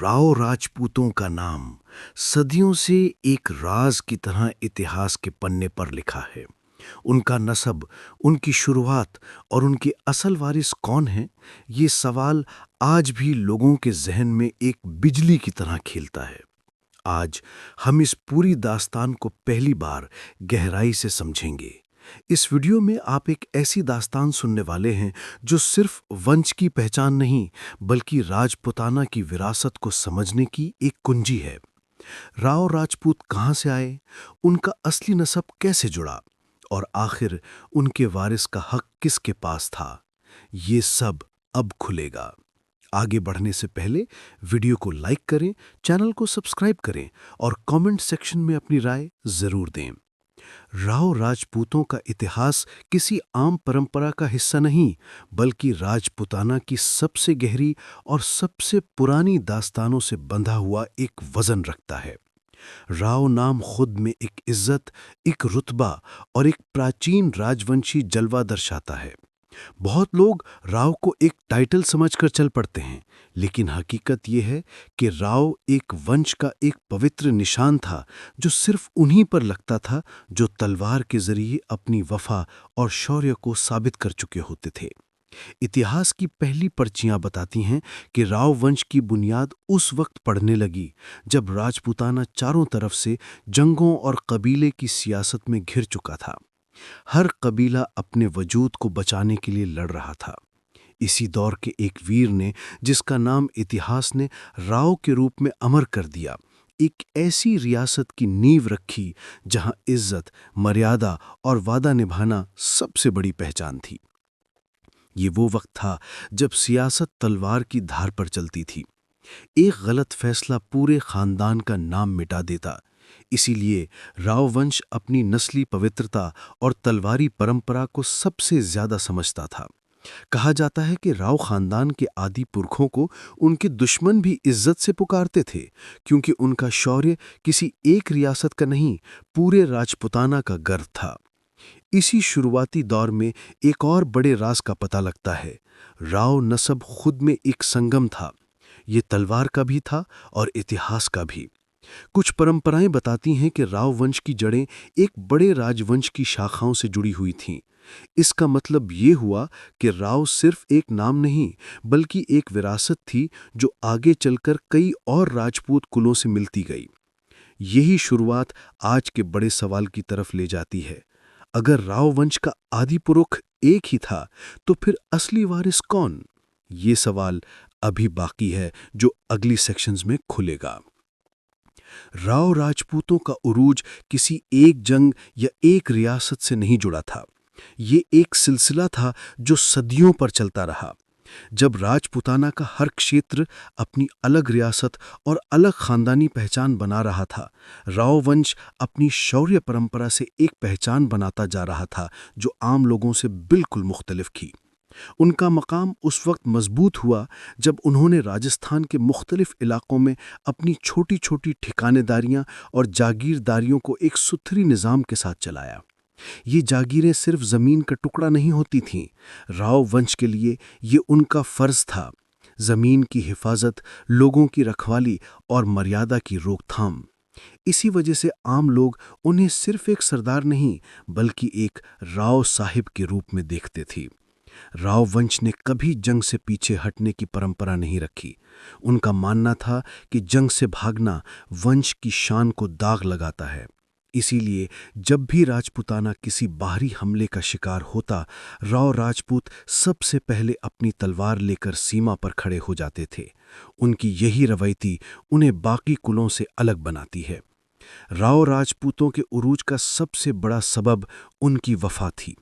राव राजपूतों का नाम सदियों से एक राज की तरह इतिहास के पन्ने पर लिखा है। उनका नस्ब, उनकी शुरुआत और उनके असल वारिस कौन हैं, ये सवाल आज भी लोगों के जहन में एक बिजली की तरह खेलता है। आज हम इस पूरी दास्तान को पहली बार गहराई से समझेंगे। इस वीडियो में आप एक ऐसी दास्तान सुनने वाले हैं जो सिर्फ वंश की पहचान नहीं, बल्कि राजपुताना की विरासत को समझने की एक कुंजी है। राव राजपूत कहाँ से आए, उनका असली नस्ब कैसे जुड़ा और आखिर उनके वारिस का हक किसके पास था, ये सब अब खुलेगा। आगे बढ़ने से पहले वीडियो को लाइक करें, चैनल को सब्सक्राइब करें और कमेंट सेक्शन में अपनी राय जरूर दें। राव राजपूतों का इतिहास किसी आम परंपरा का हिस्सा नहीं, बल्कि राजपुताना की सबसे गहरी और सबसे पुरानी दास्तानों से बंधा हुआ एक वजन रखता है। राव नाम खुद में एक इज्जत, एक रुतबा और एक प्राचीन राजवंशी जलवा दर्शाता है। बहुत लोग राव को एक टाइटल समझकर चल पड़ते हैं, लेकिन हकीकत यह है कि राव एक वंश का एक पवित्र निशान था जो सिर्फ उन्हीं पर लगता था जो तलवार के जरिए अपनी वफा और शौर्य को साबित कर चुके होते थे। इतिहास की पहली पर्चियां बताती हैं कि राव वंश की बुनियाद उस वक्त पड़ने लगी जब राजपूताना चारों तरफ से जंगों और कबीले की सियासत में घिर चुका था। हर कबीला अपने वजूद को बचाने के लिए लड़ रहा था। इसी दौर के एक वीर ने, जिसका नाम इतिहास ने राव के रूप में अमर कर दिया, एक ऐसी रियासत की नींव रखी जहां इज्जत, मर्यादा और वादा निभाना सबसे बड़ी पहचान थी। ये वो वक्त था जब सियासत तलवार की धार पर चलती थी। एक गलत फैसला पूरे खानदान का नाम मिटा देता। इसीलिए राव वंश अपनी नस्ली पवित्रता और तलवारी परंपरा को सबसे ज्यादा समझता था। कहा जाता है कि राव खानदान के आदि पुरखों को उनके दुश्मन भी इज्जत से पुकारते थे, क्योंकि उनका शौर्य किसी एक रियासत का नहीं, पूरे राजपुताना का गर्व था। इसी शुरुआती दौर में एक और बड़े राज का पता लगता है। राव नस्ब खुद में एक संगम था। ये तलवार का भी था और इतिहास का भी। कुछ परंपराएं बताती हैं कि राव वंश की जड़ें एक बड़े राजवंश की शाखाओं से जुड़ी हुई थीं। इसका मतलब ये हुआ कि राव सिर्फ एक नाम नहीं, बल्कि एक विरासत थी जो आगे चलकर कई और राजपूत कुलों से मिलती गई। यही शुरुआत आज के बड़े सवाल की तरफ ले जाती है। अगर राव वंश का आदि पुरुष एक ही था, तो फिर असली वारिस कौन? ये सवाल अभी बाकी है, जो अगली सेक्शंस में खुलेगा। राव राजपूतों का उरूज किसी एक जंग या एक रियासत से नहीं जुड़ा था। ये एक सिलसिला था जो सदियों पर चलता रहा। जब राजपुताना का हर क्षेत्र अपनी अलग रियासत और अलग खानदानी पहचान बना रहा था, राव वंश अपनी शौर्य परंपरा से एक पहचान बनाता जा रहा था जो आम लोगों से बिल्कुल मुख्तलिफ थी। उनका मकाम उस वक्त मजबूत हुआ जब उन्होंने राजस्थान के मुख्तलिफ इलाकों में अपनी छोटी छोटी ठिकानेदारियां और जागीरदारियों को एक सुथरी निज़ाम के साथ चलाया। ये जागीरें सिर्फ ज़मीन का टुकड़ा नहीं होती थीं। राव वंश के लिए ये उनका फ़र्ज था। ज़मीन की हिफाजत, लोगों की रखवाली और मर्यादा की रोकथाम। इसी वजह से आम लोग उन्हें सिर्फ एक सरदार नहीं, बल्कि एक राव साहिब के रूप में देखते थे। राव वंश ने कभी जंग से पीछे हटने की परंपरा नहीं रखी। उनका मानना था कि जंग से भागना वंश की शान को दाग लगाता है। इसीलिए जब भी राजपुताना किसी बाहरी हमले का शिकार होता, राव राजपूत सबसे पहले अपनी तलवार लेकर सीमा पर खड़े हो जाते थे। उनकी यही रवैती उन्हें बाकी कुलों से अलग बनाती है। राव राजपूतों के उरूज का सबसे बड़ा सबब उनकी वफा थी।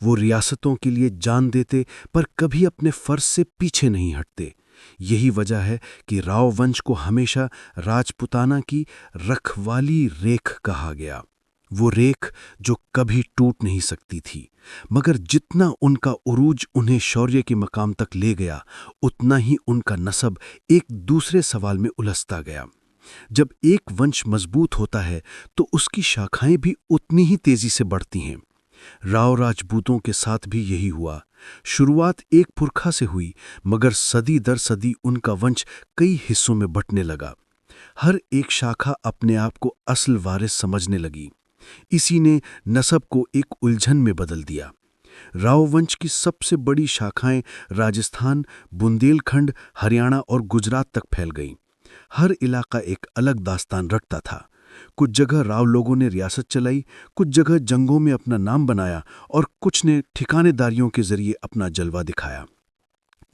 वो रियासतों के लिए जान देते, पर कभी अपने फर्ज से पीछे नहीं हटते। यही वजह है कि राव वंश को हमेशा राजपुताना की रखवाली रेख कहा गया। वो रेख जो कभी टूट नहीं सकती थी। मगर जितना उनका उरूज उन्हें शौर्य के मकाम तक ले गया, उतना ही उनका नस्ब एक दूसरे सवाल में उलझता गया। जब एक वंश मजबूत होता है, तो उसकी शाखाएं भी उतनी ही तेजी से बढ़ती हैं। राव राजपूतों के साथ भी यही हुआ। शुरुआत एक पुरखा से हुई, मगर सदी दर सदी उनका वंश कई हिस्सों में बंटने लगा। हर एक शाखा अपने आप को असल वारिस समझने लगी। इसी ने नसब को एक उलझन में बदल दिया। राव वंश की सबसे बड़ी शाखाएं राजस्थान, बुंदेलखंड, हरियाणा और गुजरात तक फैल गईं। हर इलाका एक अलग दास्तान रखता था। कुछ जगह राव लोगों ने रियासत चलाई, कुछ जगह जंगों में अपना नाम बनाया और कुछ ने ठिकानेदारियों के जरिए अपना जलवा दिखाया।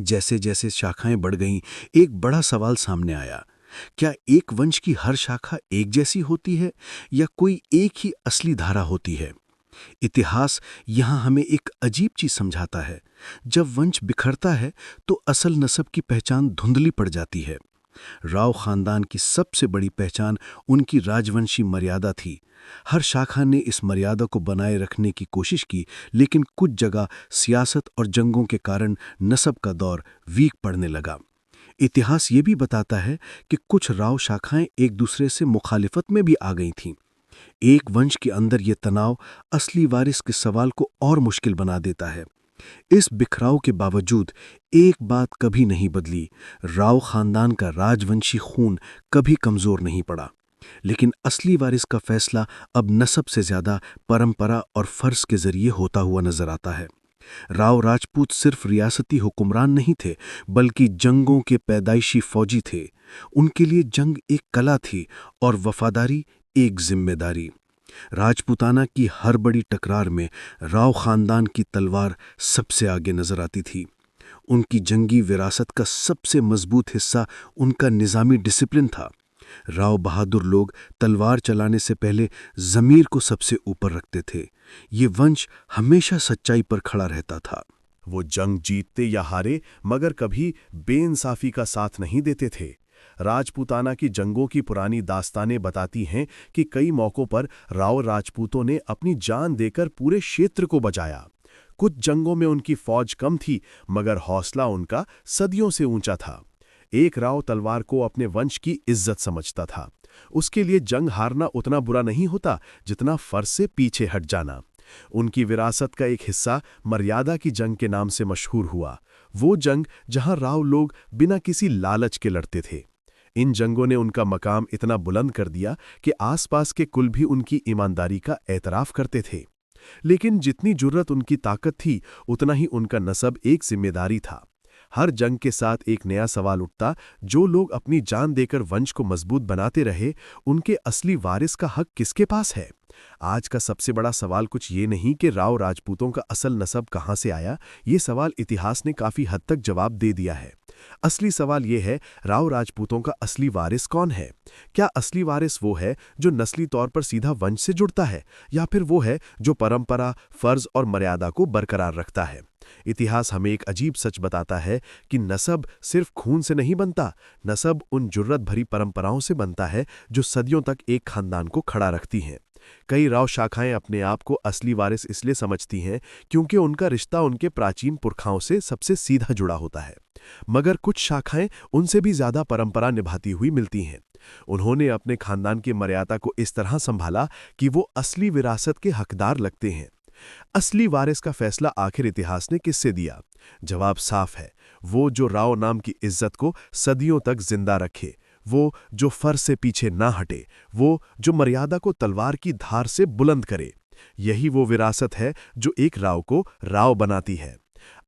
जैसे जैसे शाखाएं बढ़ गईं, एक बड़ा सवाल सामने आया। क्या एक वंश की हर शाखा एक जैसी होती है या कोई एक ही असली धारा होती है? इतिहास यहां हमें एक अजीब चीज समझाता है। जब वंश बिखरता है तो असल नस्ब की पहचान धुंधली पड़ जाती है। राव खानदान की सबसे बड़ी पहचान उनकी राजवंशी मर्यादा थी। हर शाखा ने इस मर्यादा को बनाए रखने की कोशिश की, लेकिन कुछ जगह सियासत और जंगों के कारण नस्ब का दौर वीक पड़ने लगा। इतिहास ये भी बताता है कि कुछ राव शाखाएं एक दूसरे से मुखालिफत में भी आ गई थीं। एक वंश के अंदर ये तनाव असली वारिस के सवाल को और मुश्किल बना देता है। इस बिखराव के बावजूद एक बात कभी नहीं बदली। राव खानदान का राजवंशी खून कभी कमजोर नहीं पड़ा। लेकिन असली वारिस का फैसला अब नस्ब से ज्यादा परंपरा और फर्ज के जरिए होता हुआ नजर आता है। राव राजपूत सिर्फ रियासती हुक्मरान नहीं थे, बल्कि जंगों के पैदाइशी फौजी थे। उनके लिए जंग एक कला थी और वफादारी एक जिम्मेदारी। राजपूताना की हर बड़ी टकरार में राव खानदान की तलवार सबसे आगे नजर आती थी। उनकी जंगी विरासत का सबसे मजबूत हिस्सा उनका निज़ामी डिसिप्लिन था। राव बहादुर लोग तलवार चलाने से पहले ज़मीर को सबसे ऊपर रखते थे। ये वंश हमेशा सच्चाई पर खड़ा रहता था। वो जंग जीतते या हारे, मगर कभी बेइंसाफी का साथ नहीं देते थे। राजपूताना की जंगों की पुरानी दास्तानें बताती हैं कि कई मौकों पर राव राजपूतों ने अपनी जान देकर पूरे क्षेत्र को बचाया। कुछ जंगों में उनकी फौज कम थी, मगर हौसला उनका सदियों से ऊंचा था। एक राव तलवार को अपने वंश की इज्जत समझता था। उसके लिए जंग हारना उतना बुरा नहीं होता जितना फर्ज से पीछे हट जाना। उनकी विरासत का एक हिस्सा मर्यादा की जंग के नाम से मशहूर हुआ। वो जंग जहां राव लोग बिना किसी लालच के लड़ते थे। इन जंगों ने उनका मकाम इतना बुलंद कर दिया कि आसपास के कुल भी उनकी ईमानदारी का एतराफ करते थे। लेकिन जितनी जुर्रत उनकी ताकत थी, उतना ही उनका नसब एक जिम्मेदारी था। हर जंग के साथ एक नया सवाल उठता। जो लोग अपनी जान देकर वंश को मजबूत बनाते रहे, उनके असली वारिस का हक किसके पास है? आज का सबसे बड़ा सवाल कुछ ये नहीं कि राव राजपूतों का असल नसब कहाँ से आया। ये सवाल इतिहास ने काफी हद तक जवाब दे दिया है। असली सवाल ये है, राव राजपूतों का असली वारिस कौन है? क्या असली वारिस वो है जो नस्ली तौर पर सीधा वंश से जुड़ता है, या फिर वो है जो परंपरा, फर्ज और मर्यादा को बरकरार रखता है? इतिहास हमें एक अजीब सच बताता है कि नसब सिर्फ खून से नहीं बनता। नसब उन जुर्रत भरी परंपराओं से बनता है जो सदियों तक एक खानदान को खड़ा रखती हैं। कई राव शाखाएं अपने आप को असली वारिस इसलिए समझती हैं क्योंकि उनका रिश्ता उनके प्राचीन पुरखाओं से सबसे सीधा जुड़ा होता है। मगर कुछ शाखाएं उनसे भी ज्यादा परंपरा निभाती हुई मिलती हैं। उन्होंने अपने खानदान की मर्यादा को इस तरह संभाला कि वो असली विरासत के हकदार लगते हैं। असली वारिस का फैसला आखिर इतिहास ने किससे दिया? जवाब साफ है, वो जो राव नाम की इज्जत को सदियों तक जिंदा रखे, वो जो फर्ज से पीछे ना हटे, वो जो मर्यादा को तलवार की धार से बुलंद करे। यही वो विरासत है जो एक राव को राव बनाती है।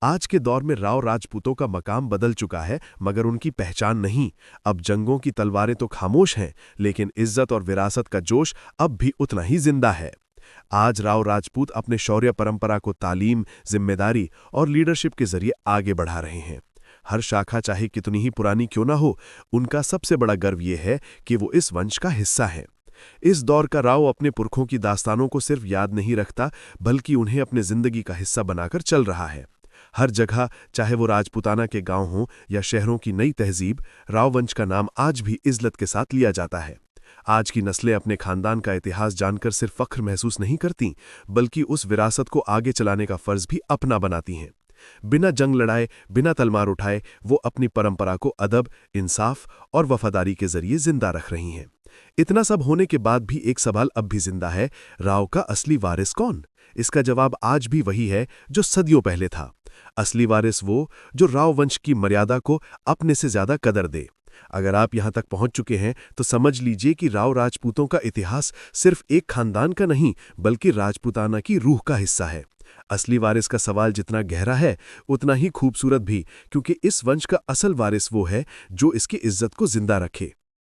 आज के दौर में राव राजपूतों का मकाम बदल चुका है, मगर उनकी पहचान नहीं। अब जंगों की तलवारें तो खामोश हैं, लेकिन इज्जत और विरासत का जोश अब भी उतना ही जिंदा है। आज राव राजपूत अपने शौर्य परंपरा को तालीम, जिम्मेदारी और लीडरशिप के जरिए आगे बढ़ा रहे हैं। हर शाखा चाहे कितनी ही पुरानी क्यों ना हो, उनका सबसे बड़ा गर्व यह है कि वो इस वंश का हिस्सा है। इस दौर का राव अपने पुरखों की दास्तानों को सिर्फ याद नहीं रखता, बल्कि उन्हें अपने जिंदगी का हिस्सा बनाकर चल रहा है। हर जगह, चाहे वो राजपूताना के गांव हों या शहरों की नई तहजीब, राव वंश का नाम आज भी इज्जत के साथ लिया जाता है। आज की नस्लें अपने खानदान का इतिहास जानकर सिर्फ फख्र महसूस नहीं करती, बल्कि उस विरासत को आगे चलाने का फर्ज भी अपना बनाती हैं। बिना जंग लड़ाए, बिना तलवार उठाए वो अपनी परंपरा को अदब, इंसाफ और वफादारी के जरिए जिंदा रख रही हैं। इतना सब होने के बाद भी एक सवाल अब भी जिंदा है, राव का असली वारिस कौन? इसका जवाब आज भी वही है जो सदियों पहले था। असली वारिस वो जो राव वंश की मर्यादा को अपने से ज्यादा कदर दे। अगर आप यहां तक पहुंच चुके हैं तो समझ लीजिए कि राव राजपूतों का इतिहास सिर्फ एक खानदान का नहीं बल्कि राजपूताना की रूह का हिस्सा है। असली वारिस का सवाल जितना गहरा है उतना ही खूबसूरत भी, क्योंकि इस वंश का असल वारिस वो है जो इसकी इज्जत को जिंदा रखे।